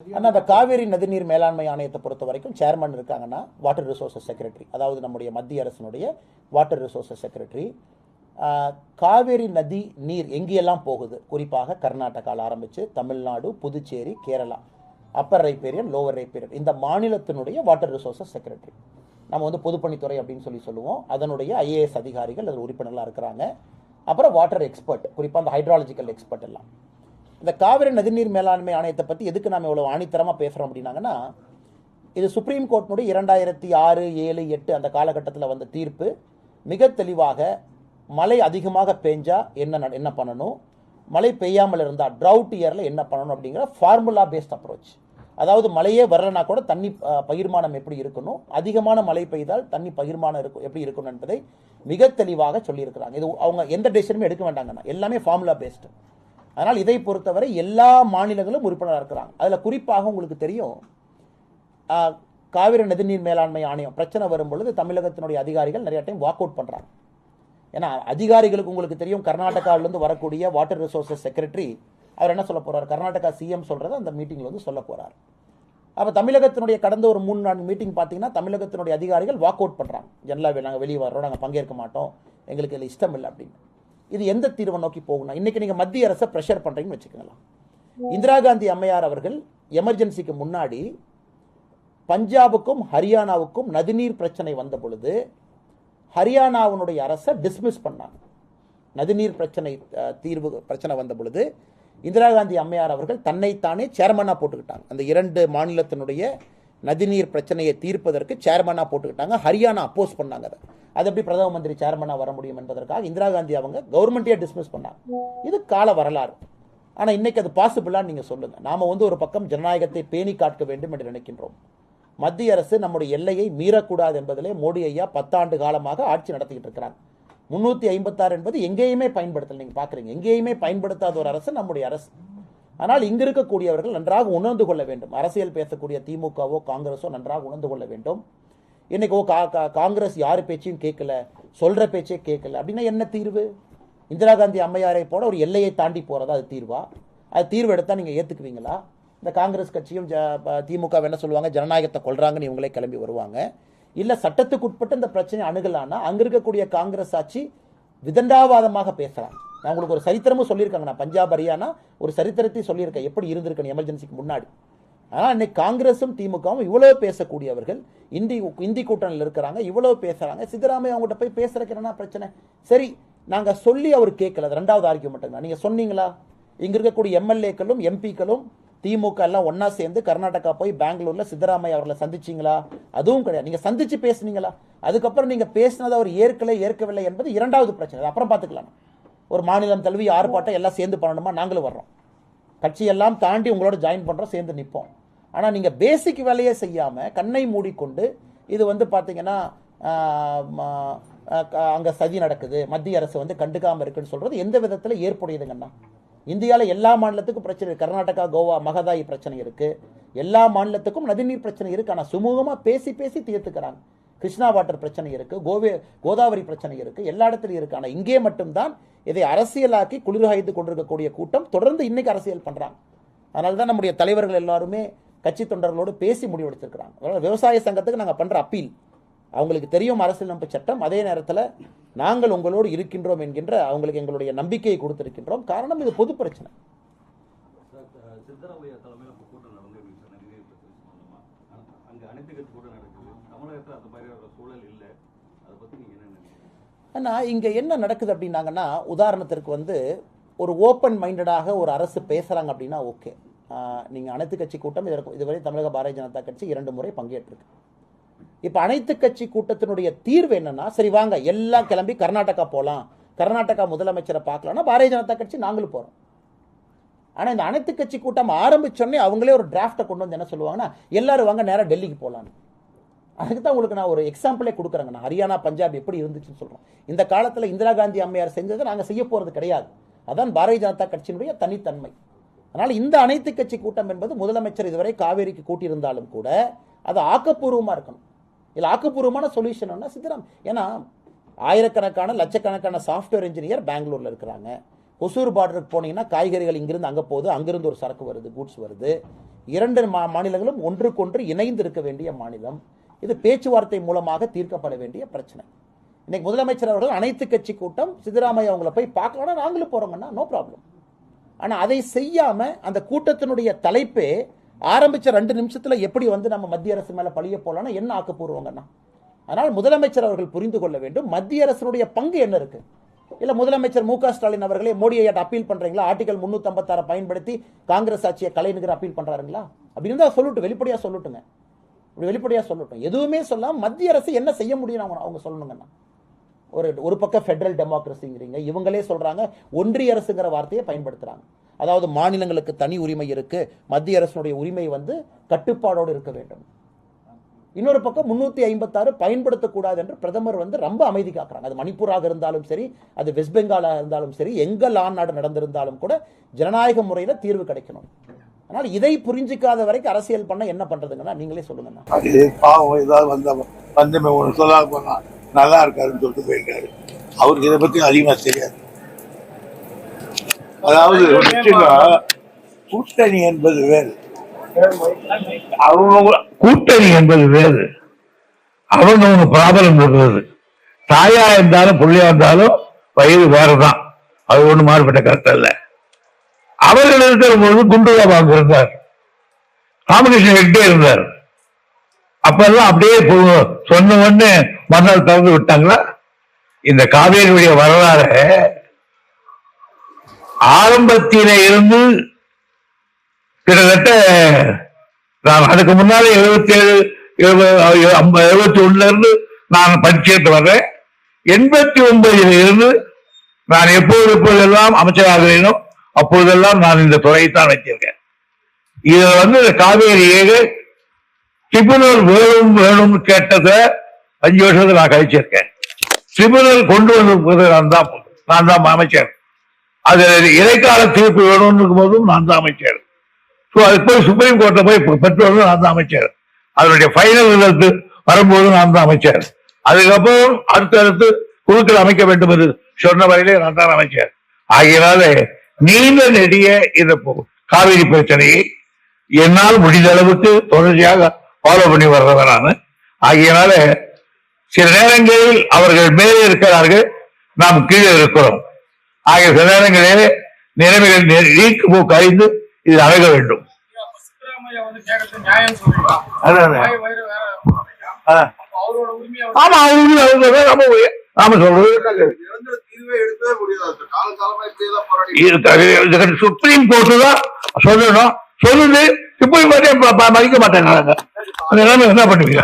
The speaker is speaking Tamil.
ஆனால் அந்த காவேரி நதிநீர் மேலாண்மை ஆணையத்தை பொறுத்த வரைக்கும் சேர்மன் இருக்காங்கன்னா வாட்டர் ரிசோர்சஸ் செக்ரட்டரி, அதாவது நம்முடைய மத்திய அரசினுடைய வாட்டர் ரிசோர்சஸ் செக்ரட்டரி. காவேரி நதி நீர் எங்கேயெல்லாம் போகுது, குறிப்பாக கர்நாடகாவில் ஆரம்பித்து Tamil Nadu, Puducherry, Kerala, upper riparian, lower riparian, இந்த மாநிலத்தினுடைய வாட்டர் ரிசோர்சஸ் செக்ரட்டரி. நம்ம வந்து பொதுப்பணித்துறை அப்படின்னு சொல்லுவோம். அதனுடைய ஐஏஎஸ் அதிகாரிகள் அதில் உறுப்பினர்களாக இருக்கிறாங்க. அப்புறம் வாட்டர் எக்ஸ்பர்ட், குறிப்பாக அந்த ஹைட்ராலஜிக்கல் எக்ஸ்பர்ட் எல்லாம். இந்த காவிரி நதிநீர் மேலாண்மை ஆணையத்தை பற்றி எதுக்கு நம்ம இவ்வளோ ஆணித்தரமாக பேசுகிறோம் அப்படின்னாங்கன்னா, இது சுப்ரீம் கோர்ட்டினுடைய 2006, 7, 8 அந்த காலகட்டத்தில் வந்த தீர்ப்பு மிக தெளிவாக மழை அதிகமாக பெஞ்சா என்ன பண்ணணும், மழை பெய்யாமல் இருந்தால் ட்ரவுட் இயரில் என்ன பண்ணணும் அப்படிங்கிற ஃபார்முலா பேஸ்ட் அப்ரோச். அதாவது மழையே வரலனா கூட தண்ணி பகிர்மானம் எப்படி இருக்கணும், அதிகமான மழை பெய்தால் தண்ணி பகிர்மானம் எப்படி இருக்கணும் என்பதை மிக தெளிவாக சொல்லியிருக்கிறாங்க. இது அவங்க எந்த டெசிஷனுமே எடுக்க வேண்டாங்கண்ணா, எல்லாமே ஃபார்முலா பேஸ்டு. அதனால் இதை பொறுத்தவரை எல்லா மாநிலங்களும் உறுப்பினராக இருக்கிறாங்க. அதில் குறிப்பாக உங்களுக்கு தெரியும், காவிரி நதிநீர் மேலாண்மை ஆணையம் பிரச்சனை வரும்பொழுது தமிழகத்தினுடைய அதிகாரிகள் நிறைய டைம் வாக் அவுட் பண்ணுறாங்க. ஏன்னா அதிகாரிகளுக்கு உங்களுக்கு தெரியும், கர்நாடகாவிலேருந்து வரக்கூடிய வாட்டர் ரிசோர்சஸ் செக்ரட்டரி அவர் என்ன சொல்ல போகிறார், கர்நாடகா சிஎம் சொல்கிறத அந்த மீட்டிங்கில் வந்து சொல்ல போகிறார். அப்போ தமிழகத்தினுடைய கடந்த ஒரு 3-4 மீட்டிங் பார்த்தீங்கன்னா தமிழகத்தினுடைய அதிகாரிகள் வாக் அவுட் பண்ணுறாங்க. ஜெனரலாக நாங்கள் வெளியே வர்றோம், நாங்கள் பங்கேற்க மாட்டோம், எங்களுக்கு இதில் இஷ்டம் இல்லை அப்படின்னு. இது எந்த தீர்வை நோக்கி போகணும்? இன்னைக்கு நீங்கள் மத்திய அரசை ப்ரெஷர் பண்ணுறீங்கன்னு வச்சுக்கலாம். இந்திரா காந்தி அம்மையார் அவர்கள் எமர்ஜென்சிக்கு முன்னாடி பஞ்சாபுக்கும் ஹரியானாவுக்கும் நதிநீர் பிரச்சனை வந்த பொழுது ஹரியானாவினுடைய அரசை டிஸ்மிஸ் பண்ணாங்க. நதிநீர் பிரச்சனை வந்த பொழுது இந்திரா காந்தி அம்மையார் அவர்கள் தன்னைத்தானே சேர்மனாக போட்டுக்கிட்டாங்க. அந்த 2 மாநிலத்தினுடைய நதிநீர் பிரச்சனையை தீர்ப்பதற்கு சேர்மனாக போட்டுக்கிட்டாங்க. ஹரியானா அப்போஸ் பண்ணாங்க. அது எப்படி பிரதம மந்திரி சேர்மனாக வர முடியும் என்பதற்காக இந்திரா காந்தி அவங்க கவர்மெண்ட்டே டிஸ்மிஸ் பண்ணாங்க. இது கால வரலாறு. ஆனால் இன்னைக்கு அது பாசிபிளான்னு நீங்கள் சொல்லுங்கள். நாம் வந்து ஒரு பக்கம் ஜனநாயகத்தை பேணி காக்க வேண்டும் என்று நினைக்கின்றோம். மத்திய அரசு நம்முடைய எல்லையை மீறக்கூடாது என்பதிலே மோடி ஐயா 10 ஆண்டு காலமாக ஆட்சி நடத்திக்கிட்டு இருக்கிறாங்க. 356 என்பது எங்கேயுமே பயன்படுத்தல. நீங்கள் பார்க்குறீங்க, எங்கேயுமே பயன்படுத்தாத ஒரு அரசு நம்முடைய அரசு. ஆனால் இங்கு இருக்கக்கூடியவர்கள் நன்றாக உணர்ந்து கொள்ள வேண்டும். அரசியல் பேசக்கூடிய திமுகவோ காங்கிரஸோ நன்றாக உணர்ந்து கொள்ள வேண்டும். இன்னைக்கு காங்கிரஸ் யார் பேச்சையும் கேட்கல, சொல்ற பேச்சே கேட்கல அப்படின்னா என்ன தீர்வு? இந்திரா காந்தி அம்மையாரை போல ஒரு எல்லையை தாண்டி போறதா அது தீர்வா? அது தீர்வு எடுத்தா நீங்க ஏத்துக்குவீங்களா? இந்த காங்கிரஸ் கட்சியும் திமுக என்ன சொல்லுவாங்க, ஜனநாயகத்தை கொள்றாங்கன்னு இவங்களே கிளம்பி வருவாங்க. இல்ல சட்டத்துக்கு உட்பட்டு இந்த பிரச்சனை அணுகலான்னா அங்க இருக்கக்கூடிய காங்கிரஸ் ஆட்சி விதண்டாவாதமாக பேசுறாங்க. நான் உங்களுக்கு ஒரு சரித்திரமும் சொல்லியிருக்காங்க. நான் பஞ்சாப் ஹரியானா ஒரு சரித்திரத்தையும் சொல்லியிருக்கேன், எப்படி இருந்திருக்கேன் எமர்ஜென்சிக்கு முன்னாடி. ஆனால் இன்னைக்கு காங்கிரஸும் திமுகவும் இவ்வளவு பேசக்கூடியவர்கள் இந்தி கூட்டணியில் இருக்கிறாங்க, இவ்வளவு பேசுறாங்க. சித்தராமையா அவங்ககிட்ட போய் பேசுறதுக்கு என்ன பிரச்சனை? சரி, நாங்க சொல்லி அவர் கேட்கல, 2வது ஆர்கியூமெண்ட் தான். நீங்க சொன்னீங்களா? இங்க இருக்கக்கூடிய எம்எல்ஏக்களும் எம்பிக்களும் திமுக எல்லாம் ஒன்னா சேர்ந்து கர்நாடகா போய் பெங்களூர்ல சித்தராமையா அவர்களை சந்திச்சீங்களா? அதுவும் கிடையாது. நீங்க சந்திச்சு பேசுனீங்களா? அதுக்கப்புறம் நீங்க பேசினதை அவர் ஏற்கவில்லை என்பது 2வது பிரச்சனை. அப்புறம் பார்த்துக்கலாம். ஒரு மாநிலம் தழுவி ஆர்ப்பாட்டம் எல்லாம் சேர்ந்து பண்ணணுமா? நாங்களும் வர்றோம், கட்சியெல்லாம் தாண்டி உங்களோட ஜாயின் பண்றோம், சேர்ந்து நிற்போம். ஆனால் நீங்க பேசிக் வேலையே செய்யாம கண்ணை மூடிக்கொண்டு இது வந்து பார்த்தீங்கன்னா அங்க சதி நடக்குது, மத்திய அரசு வந்து கண்டுக்காம இருக்குன்னு சொல்றது எந்த விதத்தில் ஏற்புடையதுங்கன்னா? இந்தியாவில் எல்லா மாநிலத்துக்கும் பிரச்சனை இருக்கு. கர்நாடகா, கோவா, மகதாயி பிரச்சனை இருக்கு. எல்லா மாநிலத்துக்கும் நதிநீர் பிரச்சனை இருக்கு. ஆனால் சுமூகமா பேசி தீர்த்துக்கிறாங்க. கிருஷ்ணா வாட்டர் பிரச்சனை இருக்கு, கோதாவரி பிரச்சனை இருக்கு, எல்லா இடத்துலையும் இருக்கு. ஆனால் இங்கே மட்டும்தான் இதை அரசியலாக்கி குளிர்காய்ந்து கொண்டிருக்கக்கூடிய கூட்டம் தொடர்ந்து இன்னைக்கு அரசியல் பண்றாங்க. அதனால தான் நம்முடைய தலைவர்கள் எல்லாருமே கட்சி தொண்டர்களோடு பேசி முடிவெடுத்திருக்கிறாங்க. விவசாய சங்கத்துக்கு நாங்கள் பண்ற அப்பீல், அவங்களுக்கு தெரியும் அரசியலமைப்பு சட்டம், அதே நேரத்தில் நாங்கள் உங்களோடு இருக்கின்றோம் என்கின்ற அவங்களுக்கு எங்களுடைய நம்பிக்கையை கொடுத்திருக்கின்றோம். காரணம் இது பொது பிரச்சனை. ஆனால் இங்கே என்ன நடக்குது அப்படின்னாங்கன்னா, உதாரணத்திற்கு வந்து ஒரு ஓப்பன் மைண்டடாக ஒரு அரசு பேசுகிறாங்க அப்படின்னா ஓகே. நீங்கள் அனைத்து கட்சி கூட்டம் இதுவரை தமிழக பாரதிய ஜனதா கட்சி 2 முறை பங்கேற்றிருக்கு. இப்போ அனைத்து கட்சி கூட்டத்தினுடைய தீர்வு என்னன்னா, சரி வாங்க எல்லாம் கிளம்பி கர்நாடகா போகலாம், கர்நாடகா முதலமைச்சரை பார்க்கலாம்னா பாரதிய ஜனதா கட்சி நாங்களும் போகிறோம். ஆனால் இந்த அனைத்து கட்சி கூட்டம் ஆரம்பிச்சோடனே அவங்களே ஒரு டிராஃப்டை கொண்டு வந்து என்ன சொல்லுவாங்கன்னா, எல்லாரும் வாங்க நேராக டெல்லிக்கு போகலான்னு. அதுக்கு தான் உங்களுக்கு நான் ஒரு எக்ஸாம்பிளே கொடுக்குறேங்க. நான் ஹரியானா, பஞ்சாப் எப்படி இருந்துச்சுன்னு சொல்கிறோம். இந்த காலத்தில் இந்திரா காந்தி அம்மையார் செஞ்சதை நாங்கள் செய்ய போகிறது கிடையாது. அதான் பாரதிய ஜனதா கட்சியினுடைய தனித்தன்மை. அதனால் இந்த அனைத்து கட்சி கூட்டம் என்பது முதலமைச்சர் இதுவரை காவேரிக்கு கூட்டியிருந்தாலும் கூட அது ஆக்கப்பூர்வமாக இருக்கணும். இல்லை ஆக்கப்பூர்வமான சொல்யூஷன் சித்தராம். ஏன்னா ஆயிரக்கணக்கான லட்சக்கணக்கான சாஃப்ட்வேர் இன்ஜினியர் பெங்களூர்ல இருக்கிறாங்க, ஒசூர் பார்டருக்கு போனீங்கன்னா காய்கறிகள் இங்கிருந்து அங்கே போகுது, அங்கிருந்து ஒரு சரக்கு வருது, கூட்ஸ் வருது. 2 மாநிலங்களும் ஒன்றுக்கொன்று இணைந்து இருக்க வேண்டிய மாநிலம். இது பேச்சுவார்த்தை மூலமாக தீர்க்கப்பட வேண்டிய பிரச்சனை. இன்னைக்கு முதலமைச்சர் அவர்கள் அனைத்து கட்சி கூட்டம் சித்தராமையா அவங்கள போய் பார்க்கலாம், நாங்களும் போறோங்கன்னா நோ ப்ராப்ளம். ஆனால் அதை செய்யாம அந்த கூட்டத்தினுடைய தலைப்பே ஆரம்பிச்ச 2 நிமிஷத்துல எப்படி வந்து நம்ம மத்திய அரசு மேல பழிய போலாம்னா என்ன ஆக்கப்பூர்வங்கன்னா. அதனால் முதலமைச்சர் அவர்கள் புரிந்து கொள்ள வேண்டும் மத்திய அரசுடைய பங்கு என்ன இருக்கு. இல்ல முதலமைச்சர் மு.க. ஸ்டாலின் அவர்களே மோடியை அப்பீல் பண்றீங்களா, ஆர்டிகல் 356 பயன்படுத்தி காங்கிரஸ் ஆட்சியை கலைநிகர் அப்பீல் பண்றாருங்களா அப்படின்னு தான் சொல்லட்டும், வெளிப்படையா சொல்லட்டுங்க, வெளிப்படையா சொல்லட்டும். எதுவுமே சொல்லாம மத்திய அரசு என்ன செய்ய முடியும் அவங்க சொல்லணுங்கன்னா. ஒரு பக்கம் ஃபெடரல் டெமோக்ரஸிங்கிறீங்க, இவங்களே சொல்றாங்க ஒன்றிய அரசுங்கிற வார்த்தையை பயன்படுத்துறாங்க. அதாவது மாநிலங்களுக்கு தனி உரிமை இருக்கு, மத்திய அரசுடைய உரிமை வந்து கட்டுப்பாடோடு இருக்க வேண்டும். இன்னொரு பக்கம் 356 பயன்படுத்தக்கூடாது என்று பிரதமர் வந்து ரொம்ப அமைதி காக்குறாங்க. அது மணிப்பூராக இருந்தாலும் சரி, அது வெஸ்ட் பெங்காலாக இருந்தாலும் சரி, எங்க நாடு நடந்திருந்தாலும் கூட ஜனநாயக முறையில தீர்வு கிடைக்கணும். அதனால இதை புரிஞ்சிக்காத வரைக்கும் அரசியல் பண்ண என்ன பண்றதுங்கன்னா நீங்களே சொல்லுங்க. நல்லா இருக்காருன்னு சொல்லிட்டு போயிருக்காரு. அவருக்கு இதை பத்தி அதிகமா தெரியாது. அதாவது கூட்டணி என்பது வேறு, அவங்க கூட்டணி என்பது வேறு. அவங்க ப்ராப்ளம் இருக்கிறது. தாயா இருந்தாலும் பிள்ளையா இருந்தாலும் வயது வேறதான், அது ஒண்ணு மாறுபட்ட கருத்து அல்ல. அவர்கள் இருக்கிற போது குண்டுராபாங்க இருந்தார், ராமகிருஷ்ணன் ஹெக்டே இருந்தார். அப்பெல்லாம் அப்படியே சொன்ன உடனே மறுநாள் திறந்து விட்டாங்களா? இந்த காவேரியுடைய வரலாறு ஆரம்பத்தில இருந்து கிட்டத்தட்ட நான் அதுக்கு முன்னாலே 77 இருந்து நான் படிச்சுட்டு வர்றேன். 89 இருந்து நான் எப்போதெல்லாம் அமைச்சராகிறேனோ அப்போதெல்லாம் நான் இந்த துறையைத்தான் வச்சிருக்கேன். இதுல வந்து காவேரியை ட்ரிபுனல் வேணும்னு கேட்டத 5 வருஷத்துல நான் கழிச்சிருக்கேன். ட்ரிபுனல் கொண்டு வந்த நான் தான் அமைச்சர். அது இடைக்கால தீர்ப்பு வேணும்னு போதும் நான் தான் அமைச்சர். அதுக்கு போய் சுப்ரீம் கோர்ட்ல போய் பெற்றோரும் நான் தான் அமைச்சர். அதனுடைய ஃபைனல் ரிசல்ட் வரும்போது நான் தான் அமைச்சர். அதுக்கப்புறம் அடுத்தடுத்து குழுக்கள் அமைக்க வேண்டும் என்று சொன்ன வரையிலே நான் தான் அமைச்சர். ஆகையினால நீண்ட நெடிய இந்த காவிரி பிரச்சனையை என்னால் முடிந்த அளவுக்கு தொடர்ச்சியாக ஃபாலோ பண்ணி வர்றவன் நான். ஆகையினால சில நேரங்களில் அவர்கள் மேலே இருக்கிறார்கள், நாம் கீழே இருக்கிறோம். ஆகிய சில நேரங்களிலே நிலைமைகள் நீக்கு போக்கு அறிந்து இது அழக வேண்டும். ஆமா, நாம சொல்றது சுப்ரீம் கோர்ட்டு தான் சொல்லணும். சொல்லுது சுப்ரீம் கோர்ட்டே மதிக்க மாட்டேங்கிறாங்க. என்ன பண்ணுவீங்க?